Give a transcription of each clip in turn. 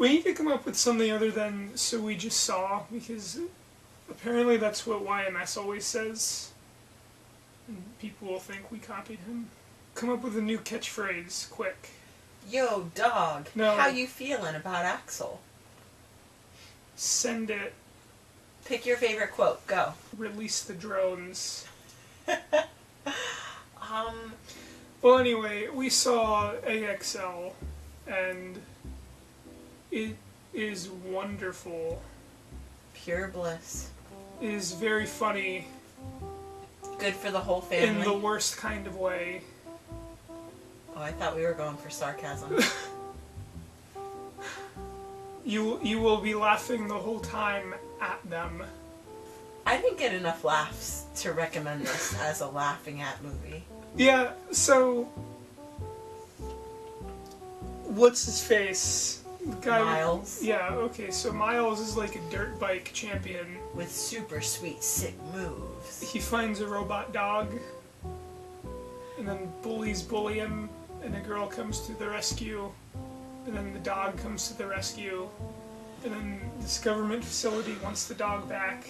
We need to come up with something other than "so we just saw," because apparently that's what YMS always says. And people will think we copied him. Come up with a new catchphrase, quick. Yo, dog. No. How you feeling about A.X.L? Send it. Pick your favorite quote. Go. Release the drones. Um. Well, anyway, we saw A.X.L, and it is wonderful. Pure bliss. It is very funny. Good for the whole family. In the worst kind of way. Oh, I thought we were going for sarcasm. You will be laughing the whole time at them. I didn't get enough laughs to recommend this as a laughing at movie. Yeah, so what's his face? The guy Miles. Yeah, okay, so Miles is like a dirt bike champion. With super sweet, sick moves. He finds a robot dog, and then bullies bully him, and a girl comes to the rescue, and then the dog comes to the rescue, and then this government facility wants the dog back.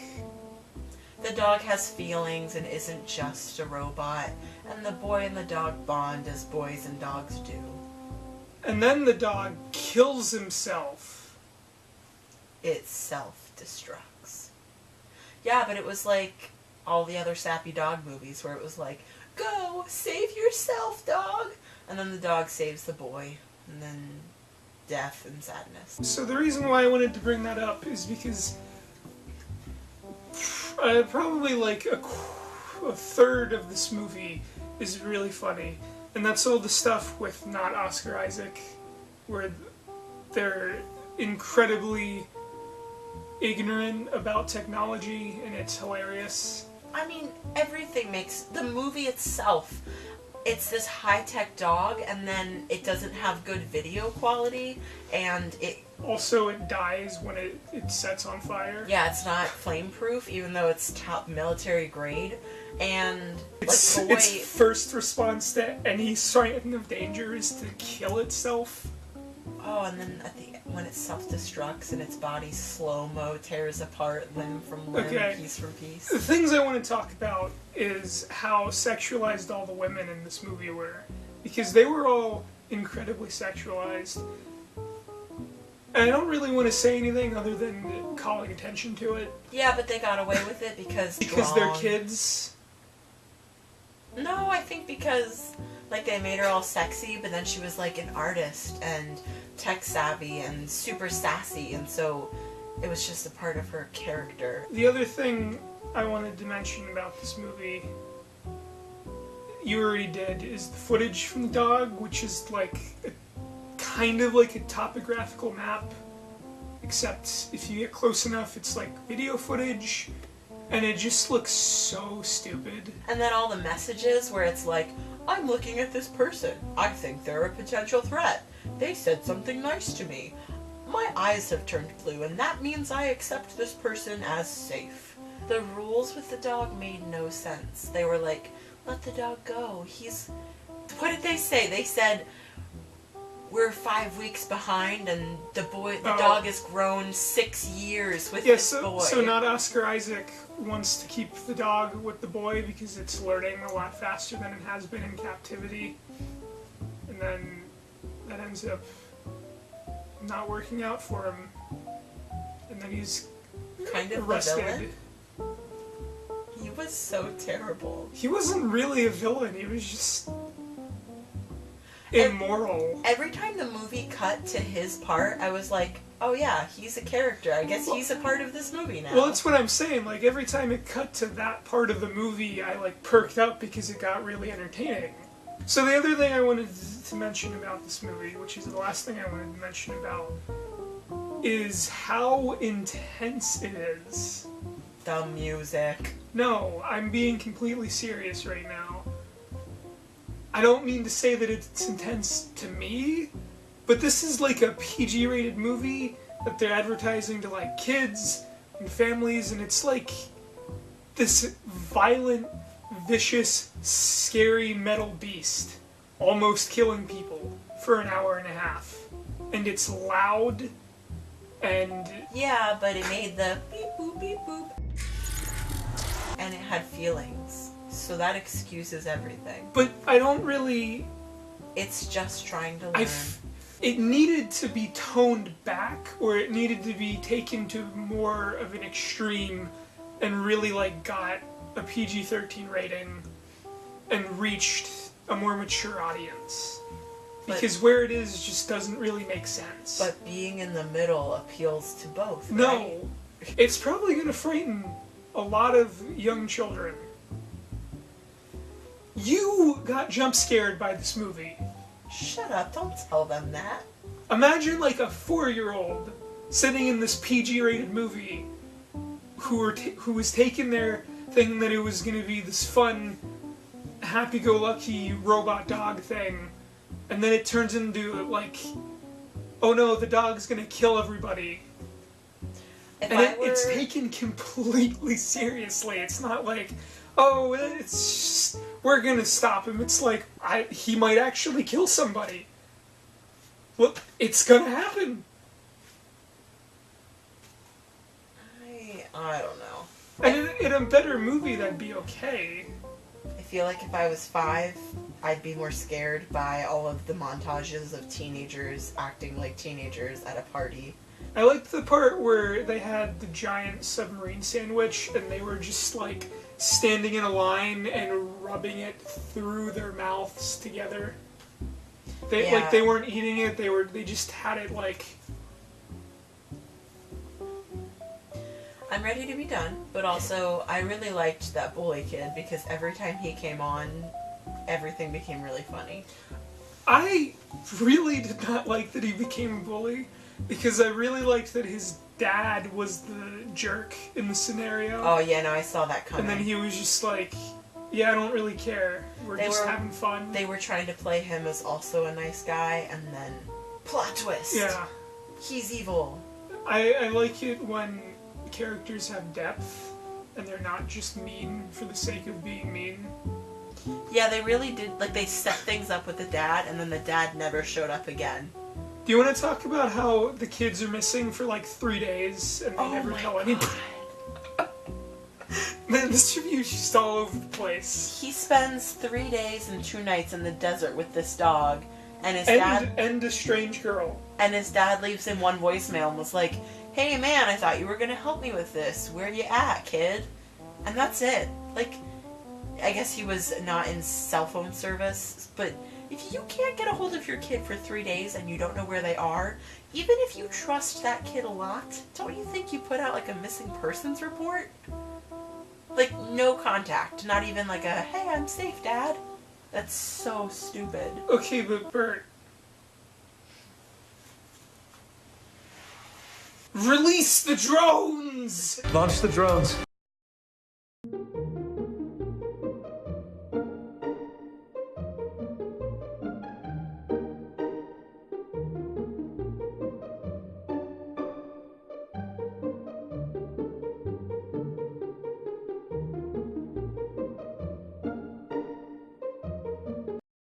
The dog has feelings and isn't just a robot, and the boy and the dog bond as boys and dogs do. And then the dog kills himself. It self-destructs. Yeah, but it was like all the other sappy dog movies where it was like, go, save yourself, dog! And then the dog saves the boy, and then death and sadness. So the reason why I wanted to bring that up is because probably like a third of this movie is really funny. And that's all the stuff with not Oscar Isaac, where they're incredibly ignorant about technology, and it's hilarious. I mean, everything makes... The movie itself, it's this high-tech dog, and then it doesn't have good video quality, and it... Also, it dies when it sets on fire. Yeah, it's not flame-proof, even though it's top military grade, and... Its first response to any sign of danger is to kill itself. Oh, and then when it self-destructs and its body slow-mo tears apart limb from limb, piece from piece. The things I want to talk about is how sexualized all the women in this movie were. Because they were all incredibly sexualized. And I don't really want to say anything other than calling attention to it. Yeah, but they got away with it because they're kids? No, I think because, like, they made her all sexy, but then she was, like, an artist and tech-savvy and super sassy, and so it was just a part of her character. The other thing I wanted to mention about this movie, you already did, is the footage from the dog, which is, like, kind of like a topographical map, except if you get close enough, it's like video footage, and it just looks so stupid. And then all the messages where it's like, I'm looking at this person. I think they're a potential threat. They said something nice to me. My eyes have turned blue, and that means I accept this person as safe. The rules with the dog made no sense. They were like, let the dog go. What did they say? They said, we're 5 weeks behind, and the dog has grown 6 years with this boy. So not Oscar Isaac wants to keep the dog with the boy because it's learning a lot faster than it has been in captivity. And then that ends up not working out for him. And then he's kind of arrested. The villain? He was so terrible. He wasn't really a villain, he was just immoral. Every time the movie cut to his part, I was like, oh yeah, he's a character. I guess he's a part of this movie now. Well, that's what I'm saying. Like, every time it cut to that part of the movie, I, like, perked up because it got really entertaining. So the other thing I wanted to mention about this movie, which is the last thing I wanted to mention about, is how intense it is. The music. No, I'm being completely serious right now. I don't mean to say that it's intense to me, but this is like a PG-rated movie that they're advertising to, like, kids and families, and it's like this violent, vicious, scary metal beast almost killing people for an hour and a half. And it's loud, And Yeah, but it made the beep boop beep boop. And it had feelings. So that excuses everything. but I don't really. It's just trying to learn. It needed to be toned back, or it needed to be taken to more of an extreme, and really like got a PG-13 rating, and reached a more mature audience. Because where it is just doesn't really make sense. But being in the middle appeals to both. No, right? it's probably going to frighten a lot of young children. You got jump scared by this movie. Shut up, don't tell them that. Imagine like a 4-year-old sitting in this PG-rated movie who was taking their thinking that it was going to be this fun, happy-go-lucky robot dog thing, and then it turns into like, oh no, the dog's going to kill everybody. It's taken completely seriously. It's not like, oh, it's just, we're gonna stop him. It's like, he might actually kill somebody. Well, it's gonna happen. I don't know. And in a better movie, that'd be okay. I feel like if I was 5, I'd be more scared by all of the montages of teenagers acting like teenagers at a party. I liked the part where they had the giant submarine sandwich and they were just like standing in a line and rubbing it through their mouths together. They weren't eating it, they just had it like. I'm ready to be done, but also I really liked that bully kid because every time he came on, everything became really funny. I really did not like that he became a bully. Because I really liked that his dad was the jerk in the scenario. Oh yeah, no, I saw that coming. And then he was just like, yeah, I don't really care. We're just having fun. They were trying to play him as also a nice guy, and then plot twist. Yeah. He's evil. I like it when characters have depth, and they're not just mean for the sake of being mean. Yeah, they really did, like, they set things up with the dad, and then the dad never showed up again. Do you want to talk about how the kids are missing for like 3 days and they never tell anybody? Man, this review's just all over the place. He spends 3 days and 2 nights in the desert with this dog, and his dad... And a strange girl. And his dad leaves him one voicemail and was like, hey man, I thought you were gonna help me with this. Where you at, kid? And that's it. Like, I guess he was not in cell phone service, but... If you can't get a hold of your kid for 3 days and you don't know where they are, even if you trust that kid a lot, don't you think you put out like a missing persons report? Like, no contact. Not even like a, hey, I'm safe, Dad. That's so stupid. Okay, but Bert... Release the drones! Launch the drones.